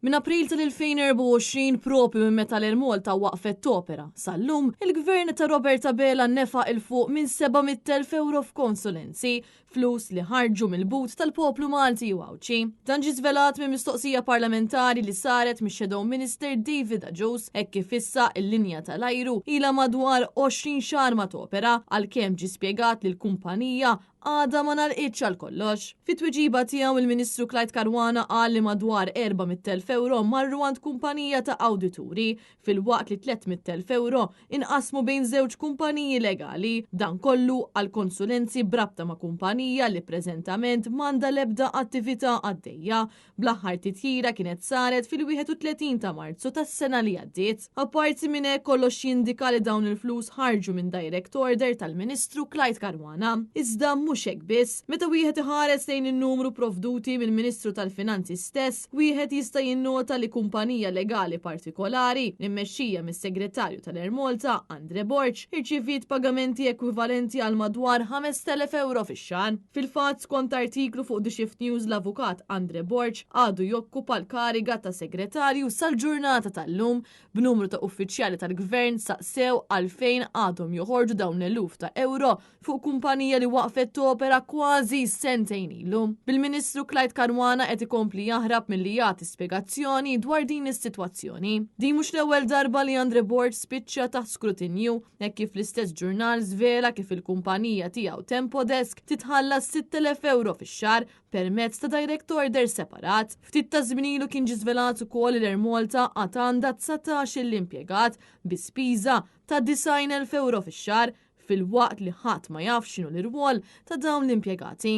Min April tal-2024 propju minn meta l-Malta waqfet topera sal-lum, il-gvern ta' Roberta Bela nefa il-fuq minn 700,000 euro f'konsulenzi, flus li ħarġu mill-but tal-poplu Malti u Awċi. Dan ġi żvelat minn mistoqsija parlamentari li saret mix-Shadow Minister David Agius hekk kif issa l-linja tal-ajru ilha madwar 20 xahar ma topera għalkemm ġi spjegat li l-kumpanija għada ma nalqitx għal kollox. Fit-tweġiba tiegħu il-Ministru Clyde Caruana qal li madwar 400,000 euro marru għand kumpanija ta' awdituri fil-waqt li 300,000 euro inqasmu bejn żewġ kumpaniji legali, dan kollu għal konsulenzi brabta ma' kumpanija li preżentament m'għandha l-ebda attività għaddejja. Bl-aħħar titjira kienet saret fil-31 ta' Marzu tas-sena li għaddiet. Apparti minn hekk kollox jindika li dawn il-flus ħarġu minn direct order tal-Ministru Clyde Caruana. Iżda mhux hekk biss, meta wieħed iħares lejn in-numru provduti mill-Ministru tal-Finanzi stess, wieħed jista' jinnota li kumpanija legali partikolari immexxija mis-Segretarju tal-Malta Andre Borch irċiviet pagamenti ekwivalenti għal madwar 5,000 euro fix-xahar. Fil-fatt skont artiklu fuq The Shift News l-avukat Andre Borch għadu jokkupa l-kariga ta' segretarju sal-ġurnata tal-lum b'numru ta' uffiċjali tal-gvern saqsew għalfejn għadhom joħorġu dawn eluf ta' euro fuq kumpanija li waqfet opera kważi sentejn ilu. Bil-Ministru Clyde Caruana qed ikompli jaħrab milli jagħti spjegazzjoni dwar din is-sitwazzjoni. Din mhux l-ewwel darba li Andre Borch spiċċa taħt skrutinju hekk kif l-istess ġurnal żvela kif il-kumpanija tiegħu Tempodesk titħallas 6,000 euro fix-xahar permezz ta' direct order separat. Ftit ta' żminilu kien ġi żvelat ukoll il-Malta għad għandha 19 l-impjegat bi spiża ta' 90,000 euro fix-xahar fil-waqt li ħadd ma jaf x'inhu l-irwol ta' dawn l-impjegati.